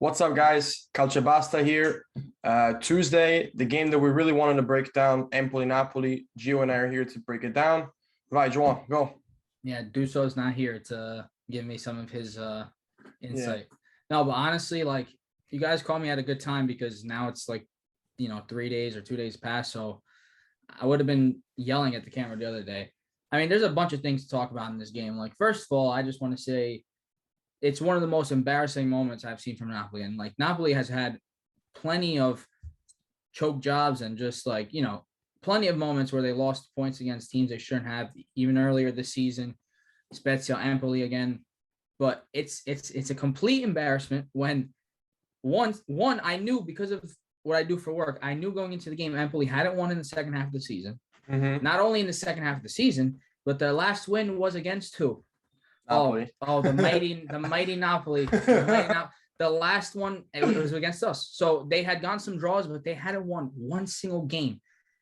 What's up, guys? Calcio here. Tuesday, the game that we really wanted to break down, Empoli Napoli. Gio and I are here to break it down. Right, João, go. Yeah, Duso's not here to give me some of his insight. Yeah. No, but honestly, like, you guys call me at a good time because now it's like, 3 days or 2 days past. So I would have been yelling at the camera the other day. I mean, there's a bunch of things to talk about in this game. Like, first of all, I just want to say it's one of the most embarrassing moments I've seen from Napoli. And like, Napoli has had plenty of choke jobs and just like, plenty of moments where they lost points against teams they shouldn't have, even earlier this season. Spezia, Empoli again. But it's a complete embarrassment when one I knew, because of what I do for work, I knew going into the game Empoli hadn't won in the second half of the season. Mm-hmm. Not only in the second half of the season, but their last win was against who? Napoli. The mighty Napoli. The last one, it was against us. So they had gone some draws, but they hadn't won one single game.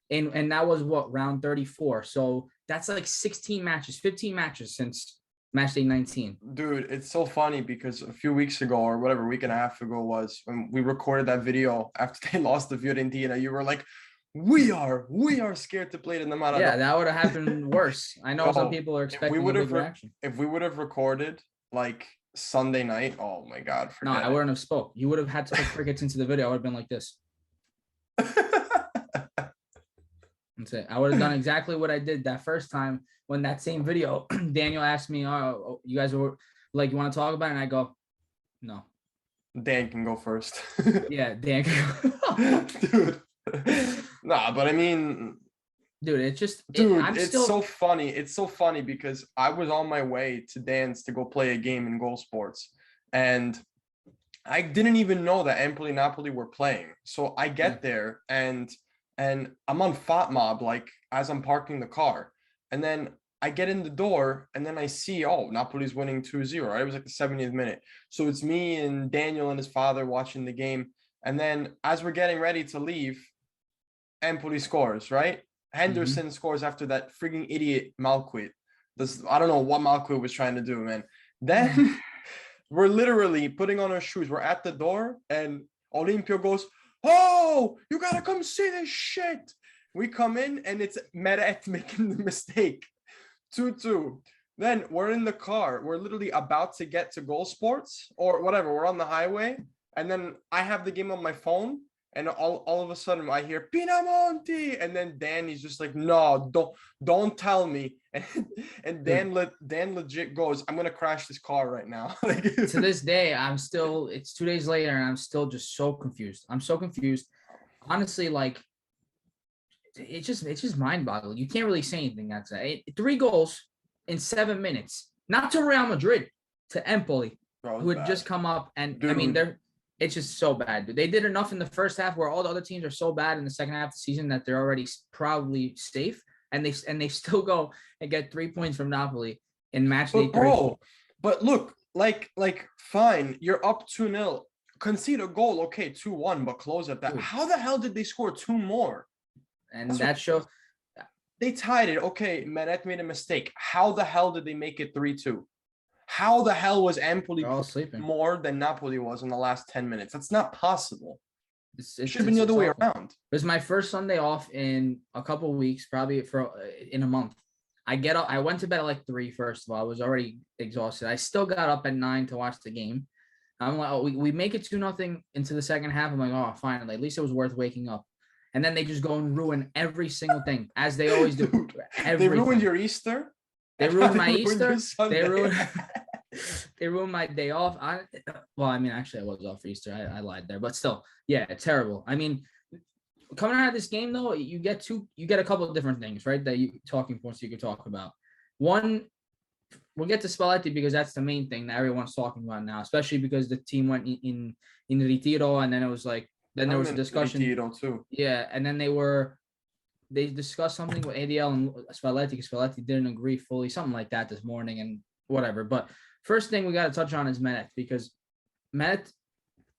And that was round 34. So that's like 16 matches, 15 matches since match day 19. Dude, it's so funny because a few weeks ago or whatever, week and a half ago was when we recorded that video after they lost to Fiorentina. You were like, we are scared to play it in the Maradona. Yeah, that would have happened worse. I know some people are expecting a big reaction. If we would have recorded like Sunday night, oh my God. No, I wouldn't have spoke. You would have had to put crickets into the video. I would have been like this. That's it. I would have done exactly what I did that first time when that same video, Daniel asked me, oh, you guys were like, you want to talk about it? And I go, no. Dan can go first. Yeah, Dan can go. Dude. Nah, but I mean, dude, it's just, so funny. It's so funny because I was on my way to Dan's to go play a game in Goal Sports, and I didn't even know that Empoli Napoli were playing. So I get there and I'm on FOTMob, like as I'm parking the car, and then I get in the door and then I see, Napoli's winning 2-0. Right? It was like the 70th minute. So it's me and Daniel and his father watching the game. And then as we're getting ready to leave, Empoli scores, right? Henderson scores after that frigging idiot Malquit. I don't know what Malquit was trying to do, man. Then we're literally putting on our shoes. We're at the door and Olimpio goes, oh, you got to come see this shit. We come in and it's Meret making the mistake. 2-2. Then we're in the car. We're literally about to get to Goal Sports or whatever. We're on the highway. And then I have the game on my phone, and all of a sudden I hear Pinamonti, and then Dan is just like, no, don't tell me. And Dan legit goes, I'm gonna crash this car right now. To this day, it's 2 days later, and I'm still just so confused. I'm so confused. Honestly, like it's just mind-boggling. You can't really say anything. That's it. 3 goals in 7 minutes, not to Real Madrid, to Empoli, who had just come up, and dude. I mean it's just so bad. Dude. They did enough in the first half where all the other teams are so bad in the second half of the season that they're already probably safe, and they still go and get 3 points from Napoli in match day 34. But look, like fine, you're up 2-0, concede a goal, okay, 2-1, but close at that. Dude. How the hell did they score 2 more? And that shows they tied it. Okay, Meret made a mistake. How the hell did they make it 3-2? How the hell was Empoli more than Napoli was in the last 10 minutes? That's not possible. It should have been the other way around. It was my first Sunday off in a couple of weeks, probably in a month. I get up. I went to bed at like 3, first of all. I was already exhausted. I still got up at 9 to watch the game. I'm like, we make it 2-0 into the second half. I'm like, oh, finally. At least it was worth waking up. And then they just go and ruin every single thing, as they always do. They ruined your Easter? They ruined my Easter. They ruined my day off. Actually, I was off for Easter. I lied there, but still, yeah, terrible. I mean, coming out of this game though, you get a couple of different things, right? Talking points you could talk about. One, we'll get to Spalletti because that's the main thing that everyone's talking about now, especially because the team went in retiro, and then it was like. Then there was a discussion. Too. Yeah, and then they discussed something with ADL and Spalletti because Spalletti didn't agree fully, something like that this morning and whatever. But first thing we got to touch on is Meret, because Meret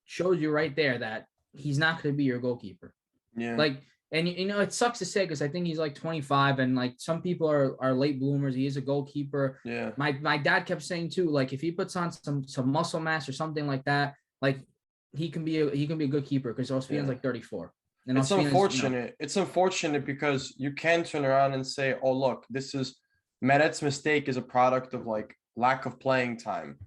shows you right there that he's not going to be your goalkeeper. Yeah. Like, and it sucks to say because I think he's like 25, and like some people are late bloomers. He is a goalkeeper. Yeah. My dad kept saying too, like if he puts on some muscle mass or something like that, like he can be a good keeper because Ospina's like 34. And It's Ospina's, unfortunate. It's unfortunate because you can turn around and say, "Oh, look, this is Meret's mistake is a product of like lack of playing time.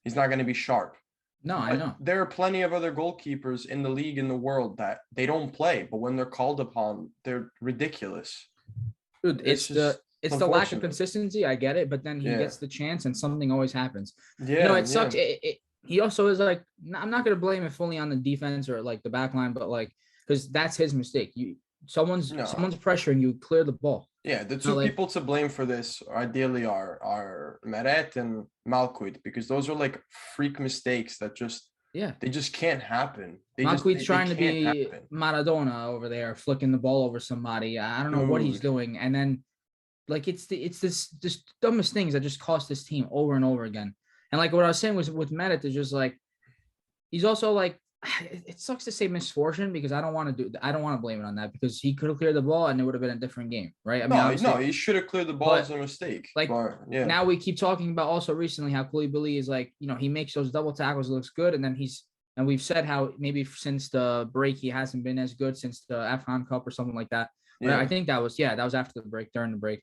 He's not going to be sharp." no, I But know. there are plenty of other goalkeepers in the league in the world that they don't play, but when they're called upon, they're ridiculous. Dude, It's just it's the lack of unfortunate. consistency. I get it, but then he Yeah. gets the chance and something always happens. Yeah. It sucks. He also is like, I'm not gonna blame it fully on the defense or like the back line, but like because that's his mistake. Someone's No. pressuring you, clear the ball. Yeah, the Not two like, people to blame for this ideally are Meret and Malquid because those are like freak mistakes that just yeah. they just can't happen. Malquid's They trying to can't be happen. Maradona over there, flicking the ball over somebody. I don't know what he's Dude. doing, and then like it's this dumbest things that just cost this team over and over again. And like what I was saying was with Meret is just like he's also like it sucks to say misfortune because I don't want to blame it on that because he could have cleared the ball and it would have been a different game, right? I mean, No, he should have cleared the ball as a mistake. Like yeah. now we keep talking about also recently how Koulibaly is like, he makes those double tackles, looks good, and then and we've said how maybe since the break he hasn't been as good since the AFCON Cup or something like that. But I think that was after the break, during the break.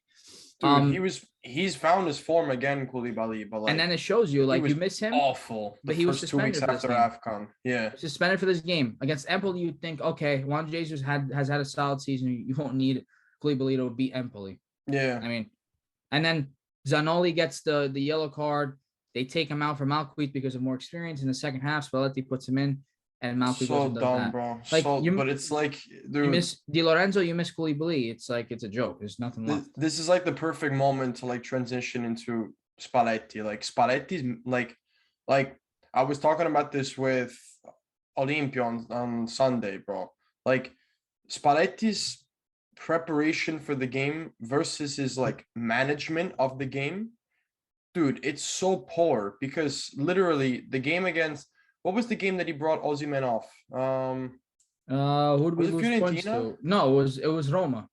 Dude, he's found his form again, Koulibaly, but like, and then it shows you like you miss him. Awful. But he was suspended 2 weeks after AFCON. Yeah. Suspended for this game against Empoli. You'd think, okay, Juan Jesus has had a solid season. You won't need Koulibaly to beat Empoli. Yeah. I mean, and then Zanoli gets the yellow card. They take him out for Malquit because of more experience in the second half. Spalletti puts him in, and Malquit goes and does dumb, that. bro. Like, but it's like, dude, you miss Di Lorenzo, you miss Koulibaly. It's like it's a joke. There's nothing left. This is like the perfect moment to like transition into Spalletti. Like Spalletti's like I was talking about this with Olympia on Sunday, bro. Like Spalletti's preparation for the game versus his like management of the game, dude, it's so poor because literally the game against what was the game that he brought Osimhen off? Who did we was it lose points Fiorentina? to? No, it was Roma.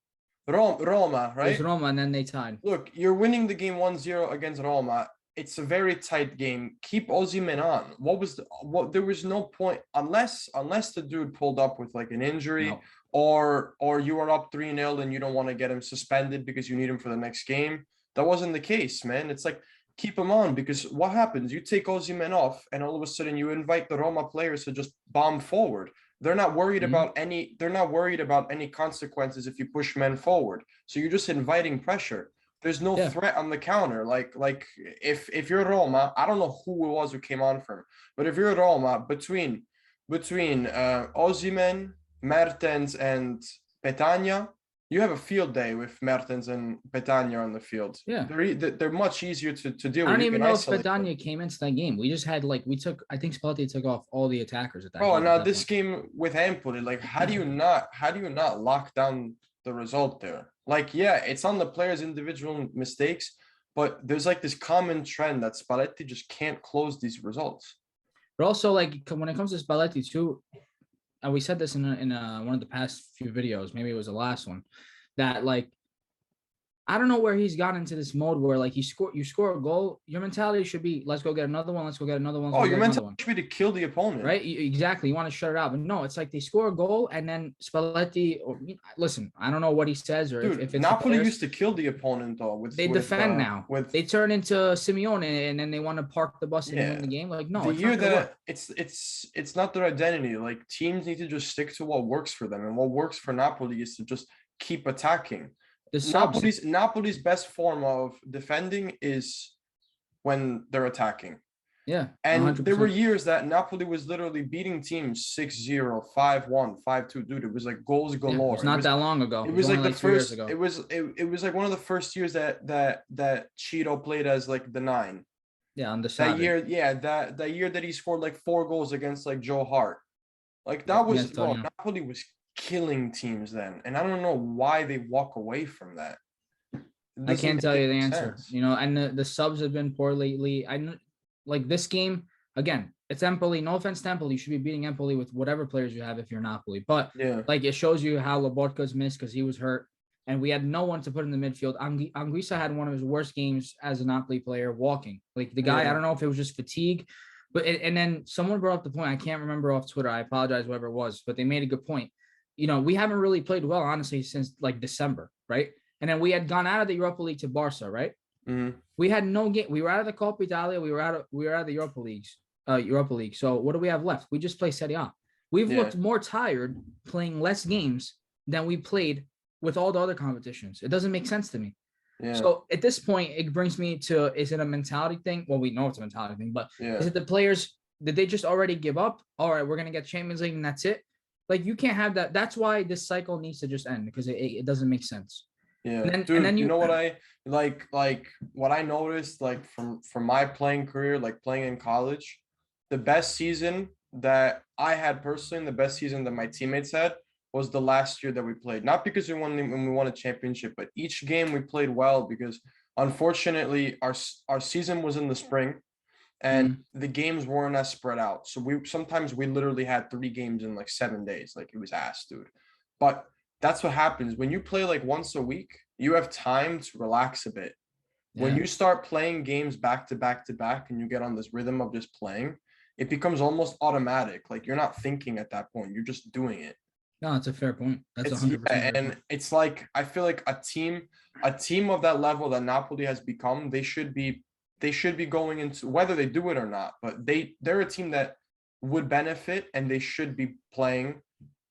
Roma, It was right? Roma, and then they tied. Look, you're winning the game 1-0 against Roma. It's a very tight game. Keep Osimhen on. There was no point unless the dude pulled up with like an injury. No. Or you are up 3-0 and you don't want to get him suspended because you need him for the next game. That wasn't the case, man. It's like keep him on because what happens? You take Osimhen off and all of a sudden you invite the Roma players to just bomb forward. They're not worried about any consequences if you push men forward. So you're just inviting pressure. There's no threat on the counter. Like if you're Roma, I don't know who it was who came on for him, but if you're Roma, between Osimhen, Mertens and Petagna, you have a field day with Mertens and Petagna on the field. Yeah. They're much easier to deal with. I don't even know if Petagna came into that game. We just had I think Spalletti took off all the attackers at that game. Oh, now this game with Empoli, like how do you not lock down the result there? Like, yeah, it's on the players' individual mistakes, but there's like this common trend that Spalletti just can't close these results. But also, like when it comes to Spalletti too, and we said this in one of the past few videos, maybe it was the last one, that like I don't know where he's gotten into this mode where like you score a goal, your mentality should be let's go get another one, let's go get another one. Your mentality should be to kill the opponent, right? Exactly, you want to shut it out, but no, it's like they score a goal and then Spalletti. Listen, I don't know what he says or if it's Napoli used to kill the opponent though. They defend now. They turn into Simeone and then they want to park the bus and win the game. Like no, it's not their identity. Like teams need to just stick to what works for them, and what works for Napoli is to just keep attacking. Napoli's best form of defending is when they're attacking. Yeah. And 100%. There were years that Napoli was literally beating teams 6-0, 5-1, 5-2. Dude, it was like goals galore. Yeah, it's not that long ago. It was like the first it was like one of the first years that Cheeto played as like the 9. Yeah, on the side. That year, that year that he scored like 4 goals against like Joe Hart. Like that was Napoli was killing teams then, and I don't know why they walk away from that. I can't tell you the answer, and the subs have been poor lately. I know, like this game again, it's Empoli. No offense to Empoli, you should be beating Empoli with whatever players you have if you're Napoli. But like it shows you how Lobotk's missed because he was hurt, and we had no one to put in the midfield. Anguissa had one of his worst games as a Napoli player walking. Like the guy, I don't know if it was just fatigue But and then someone brought up the point. I can't remember off Twitter. I apologize, whoever it was, but they made a good point. We haven't really played well, honestly, since like December, right? And then we had gone out of the Europa League to Barca, right? Mhm. We had no game. We were out of the Coppa Italia. We were out of the Europa League. So what do we have left? We just play Serie A. We've Yeah. looked more tired playing less games than we played with all the other competitions. It doesn't make sense to me. Yeah. So at this point, it brings me to, is it a mentality thing? Well, we know it's a mentality thing, but Yeah. is it the players? Did they just already give up? All right, we're going to get Champions League and that's it. Like, you can't have that. That's why this cycle needs to just end, because it doesn't make sense. Yeah, And dude, then you know what I like what I noticed, like from my playing career, like playing in college, the best season that I had personally, and the best season that my teammates had was the last year that we played. Not because when we won a championship, but each game we played well, because unfortunately our season was in the spring and the games weren't as spread out. So sometimes we literally had 3 games in like 7 days. Like, it was ass, dude. But that's what happens when you play like once a week. You have time to relax a bit. When you start playing games back to back to back and you get on this rhythm of just playing, it becomes almost automatic. Like, you're not thinking at that point, you're just doing it. No, it's a fair point. That's 100%. And it's like, I feel like a team of that level that Napoli has become, they should be going into, whether they do it or not, but they're a team that would benefit, and they should be playing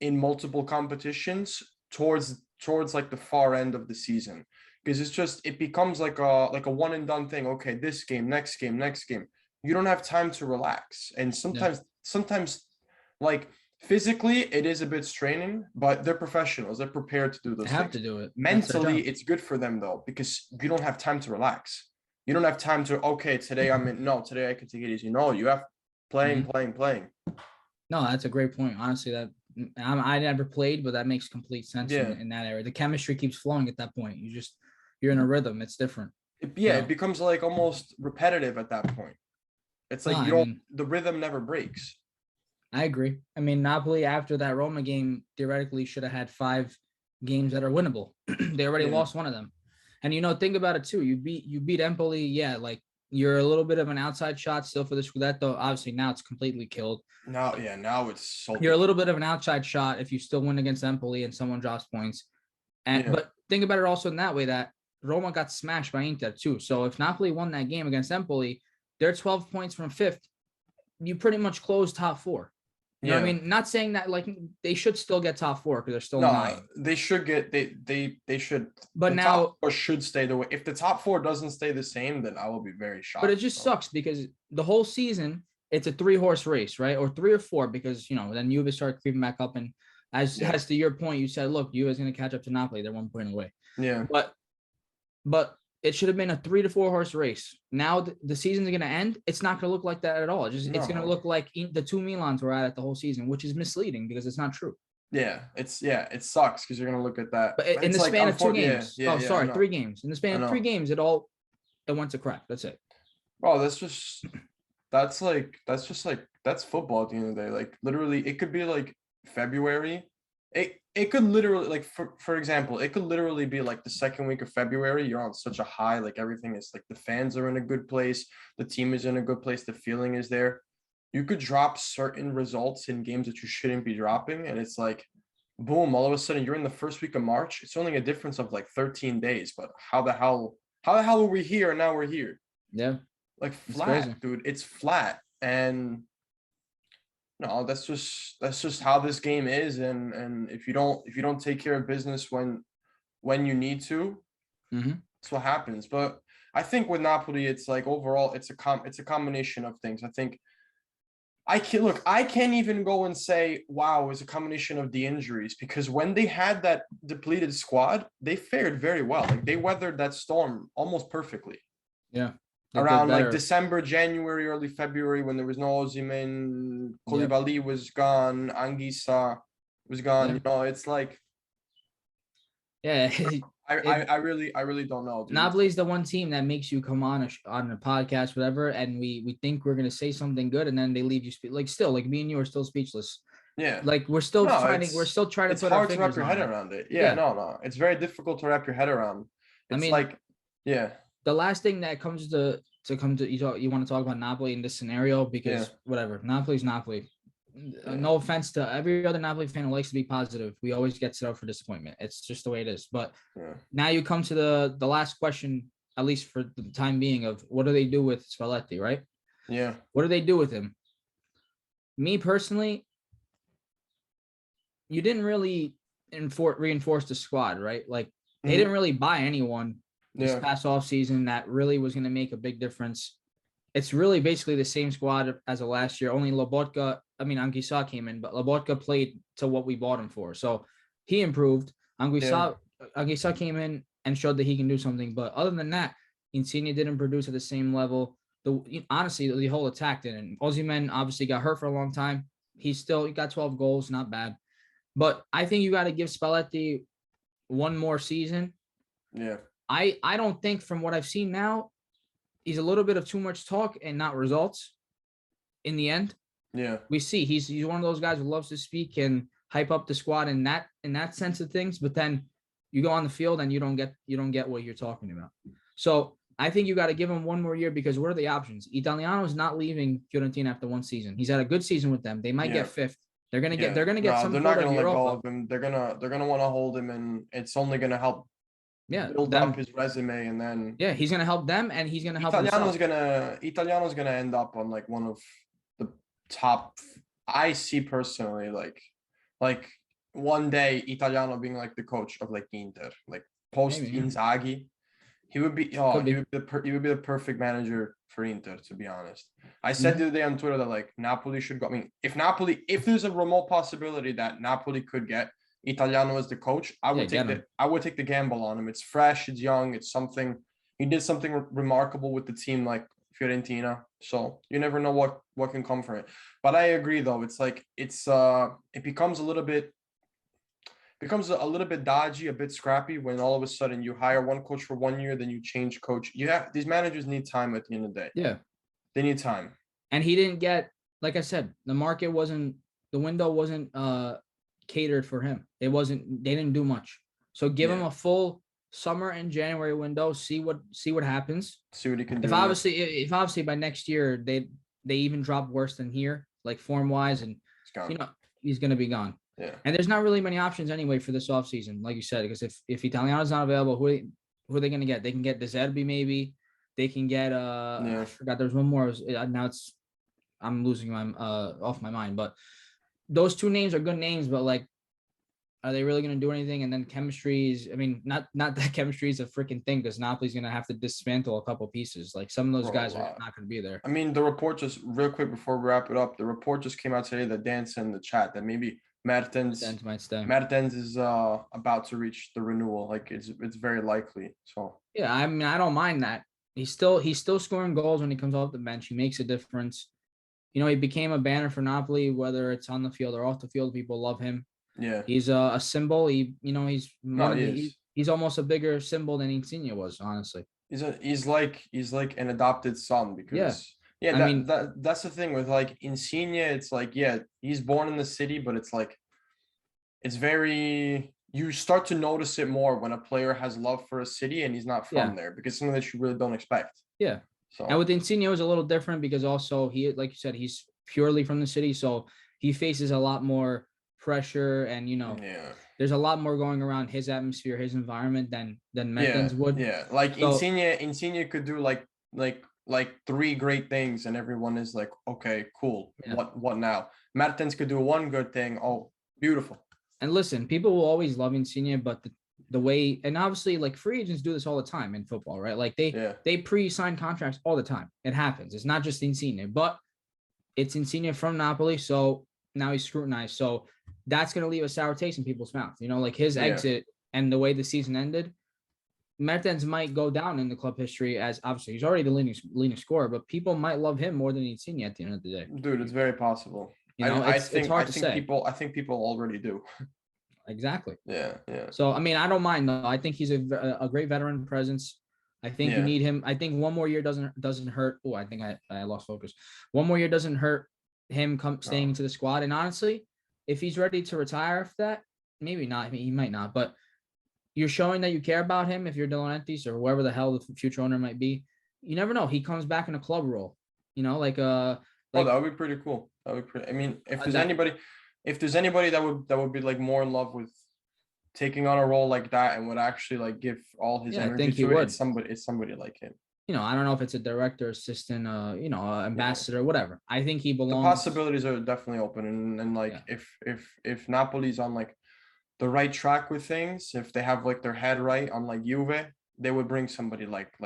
in multiple competitions towards like the far end of the season, because it becomes like a one and done thing. Okay, this game, next game, next game. You don't have time to relax, and sometimes like physically it is a bit straining, but they're professionals. They're prepared to do those They have things. to do it. Mentally, it's good for them though, because you don't have time to relax. You don't have time to, okay, today I can take it easy. No, you have playing. No, that's a great point. Honestly, I never played, but that makes complete sense Yeah. in that area. The chemistry keeps flowing at that point. You're in a rhythm. It's different. It becomes like almost repetitive at that point. It's like the rhythm never breaks. I agree. I mean, Napoli, after that Roma game, theoretically should have had 5 games that are winnable. They already lost one of them. And think about it too. You beat Empoli. Yeah, like, you're a little bit of an outside shot still for the Scudetto. Obviously, now it's completely killed. Now it's so. You're a little bit of an outside shot if you still win against Empoli and someone drops points. But think about it also in that way, that Roma got smashed by Inter too. So if Napoli won that game against Empoli, they're 12 points from 5th. You pretty much close top 4. You know what I mean? Not saying that like they should still get top 4, because they're still 9. They should get they should. But now, top 4 should stay the way. If the top 4 doesn't stay the same, then I will be very shocked. But it just sucks, because the whole season it's a 3-horse race, right? Or 3 or 4, because then Juve started creeping back up, and as to your point, you said, look, Juve is going to catch up to Napoli. They're 1 point away. Yeah. But it should have been a 3 to 4 horse race. Now the season's going to end. It's not going to look like that at all. It's going to look like the 2 Milans were at the whole season, which is misleading because it's not true. Yeah, it sucks because you're going to look at that. But in the span of 2 games. 3 games. In the span of 3 games, it went to crap. That's it. Oh, that's football at the end of the day. Like, literally, it could be like February. It could literally, like, for example, it could literally be like the second week of February. You're on such a high, like, everything is like, the fans are in a good place, the team is in a good place, the feeling is there. You could drop certain results in games that you shouldn't be dropping, and it's like, boom, all of a sudden you're in the first week of March. It's only a difference of like 13 days, but how the hell were we here and now we're here? Yeah. Like, flat, dude. It's flat. And no, that's just how this game is. And if you don't take care of business when you need to, that's what happens. But I think with Napoli, it's like, overall, it's a combination of things. I think I can't even go and say, wow, it was a combination of the injuries, because when they had that depleted squad, they fared very well. Like, they weathered that storm almost perfectly. Yeah. Around like December, January, early February, when there was no Osimhen, Koulibaly was gone, Anguissa was gone. It's like, I really don't know. Napoli's the one team that makes you come on a podcast, whatever, and we think we're gonna say something good, and then they leave you like me and you are still speechless. Yeah, like we're still trying to put our fingers on it. It's hard to wrap your head around it. No, it's very difficult to wrap your head around. It's the last thing that comes to to come to you want to talk about Napoli in this scenario because whatever, Napoli's Napoli. No offense to every other Napoli fan who likes to be positive. We always get set up for disappointment. It's just the way it is. But now you come to the last question, at least for the time being, of what do they do with Spalletti, right? Yeah. What do they do with him? Me personally, you didn't really reinforce the squad, right? Like they didn't really buy anyone this past offseason that really was going to make a big difference. It's really basically the same squad as of last year. Only Anguissa came in, but Lobotka played to what we bought him for. So he improved. Anguissa came in and showed that he can do something. But other than that, Insigne didn't produce at the same level. Honestly, the whole attack didn't. Osimhen obviously got hurt for a long time. He got 12 goals, not bad. But I think you got to give Spalletti one more season. Yeah. I don't think from what I've seen now, he's a little bit of too much talk and not results in the end. Yeah. We see he's one of those guys who loves to speak and hype up the squad in that sense of things, but then you go on the field and you don't get what you're talking about. So I think you got to give him one more year because what are the options? Italiano's not leaving Fiorentina after one season. He's had a good season with them. They might get fifth. They're gonna get some. They're not gonna let go of him. They're gonna want to hold him, and it's only gonna help. Build up his resume, and then he's gonna help them, and he's gonna help himself. Italiano's gonna end up on like one of the top. I see personally, like one day Italiano being like the coach of like Inter, like post Inzaghi. He would be the perfect manager for Inter, to be honest. I said the other day on Twitter that like Napoli should go. I mean, if there's a remote possibility that Napoli could get Italiano as the coach, I would take the gamble on him. It's fresh, it's young, it's something. He did something remarkable with the team like Fiorentina. So you never know what can come from it. But I agree though, it's like it becomes a little bit dodgy, a bit scrappy when all of a sudden you hire one coach for 1 year, then you change coach. These managers need time at the end of the day. Yeah. They need time. And he didn't get, like I said, the window wasn't catered for him. They didn't do much. So give him a full summer and January window, see what happens. See what he can do. If obviously by next year they even drop worse than here, like form wise, and he's gonna be gone. Yeah. And there's not really many options anyway for this offseason, like you said, because if Italiano's not available, who are they going to get? They can get De Zerbi maybe. They can get I forgot there's one more. Now I'm losing my off my mind, but those two names are good names, but like, are they really going to do anything? And then not that chemistry is a freaking thing because Napoli's going to have to dismantle a couple pieces. Like some of those guys are not going to be there. I mean, the report just real quick before we wrap it up, the report just came out today that Dan sent in the chat that maybe Mertens might stay. Mertens is about to reach the renewal. Like it's very likely. So yeah, I mean, I don't mind that. He's still scoring goals when he comes off the bench. He makes a difference. He became a banner for Napoli, whether it's on the field or off the field. People love him. Yeah, he's a symbol. He's almost a bigger symbol than Insigne was. Honestly, he's like an adopted son because. Yeah, that's the thing with like Insigne. It's like, he's born in the city, but it's like, it's very, you start to notice it more when a player has love for a city and he's not from there because something that you really don't expect. Yeah. So and with Insigne, it was a little different because also he, like you said, he's purely from the city. So he faces a lot more pressure and, there's a lot more going around his atmosphere, his environment than Mertens would. Yeah. Like Insigne could do like three great things and everyone is like, okay, cool. Yeah. What now? Mertens could do one good thing. Oh, beautiful. And listen, people will always love Insigne, but the way, and obviously like free agents do this all the time in football, right? Like they pre-sign contracts all the time. It happens. It's not just Insigne, but it's Insigne from Napoli. So now he's scrutinized. So that's going to leave a sour taste in people's mouth. Like his exit and the way the season ended, Mertens might go down in the club history as obviously he's already the leading scorer, but people might love him more than Insigne at the end of the day. Dude, it's very possible. It's hard to say. I think people already do. Exactly. Yeah. So I mean, I don't mind though. I think he's a great veteran presence. I think you need him. I think one more year doesn't hurt. Oh, I think I lost focus. One more year doesn't hurt him staying to the squad. And honestly, if he's ready to retire after that, maybe not. I mean, he might not, but you're showing that you care about him if you're De Laurentiis or whoever the hell the future owner might be. you never know. He comes back in a club role, like Oh, like that would be pretty cool. That would be pretty. I mean, that. if there's anybody that would be like more in love with taking on a role like that and would actually like give all his Yeah, I energy think he to it, would. it's somebody like him. I don't know if it's a director, assistant, Yeah. ambassador, whatever. I think he The belongs. possibilities are definitely open, and like Yeah. if Napoli's on like the right track with things, if they have like their head right on like Juve, they would bring somebody like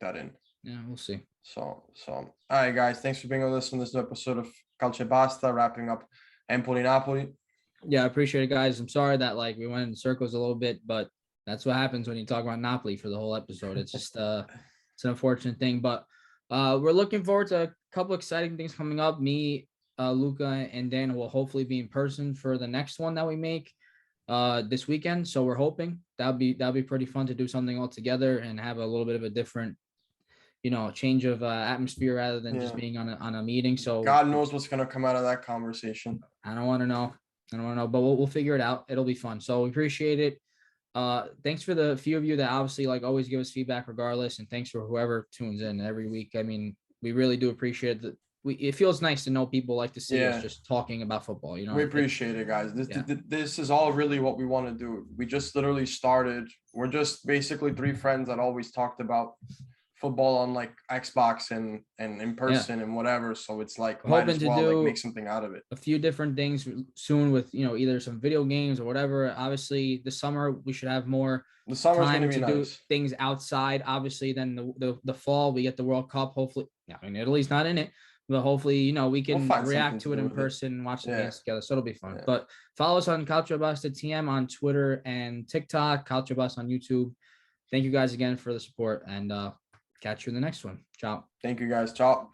that in. Yeah, we'll see. So all right, guys, thanks for being with us on this episode of Calcio Basta, wrapping up Empoli Napoli. Yeah, I appreciate it, guys. I'm sorry that like we went in circles a little bit, but that's what happens when you talk about Napoli for the whole episode. It's just it's an unfortunate thing. But we're looking forward to a couple exciting things coming up. Me, Luca, and Dan will hopefully be in person for the next one that we make this weekend. So we're hoping that'll be pretty fun to do something all together and have a little bit of a different, change of atmosphere rather than just Yeah, being on a meeting. So God knows what's gonna come out of that conversation. I don't want to know. But we'll figure it out. It'll be fun. So we appreciate it. Thanks for the few of you that obviously like always give us feedback regardless. And thanks for whoever tunes in every week. I mean, we really do appreciate that. It feels nice to know people like to see us Yeah, just talking about football. we appreciate it, guys. Yeah. This is all really what we want to do. We just literally started. We're just basically three friends that always talked about football on like Xbox and in person and whatever. So it's like might Hoping as to well like do make something out of it. a few different things soon with, either some video games or whatever. Obviously this summer we should have more The summer's time gonna be to do nice. things outside. Obviously, then the fall we get the World Cup. Hopefully, I mean Italy's not in it, but hopefully we can find react something to to it do in with it. person and watch the Yeah. games together. So it'll be fun. Yeah. But follow us on Calcio Basta TM on Twitter and TikTok. Calcio Basta on YouTube. Thank you guys again for the support and catch you in the next one. Ciao. Thank you, guys. Ciao.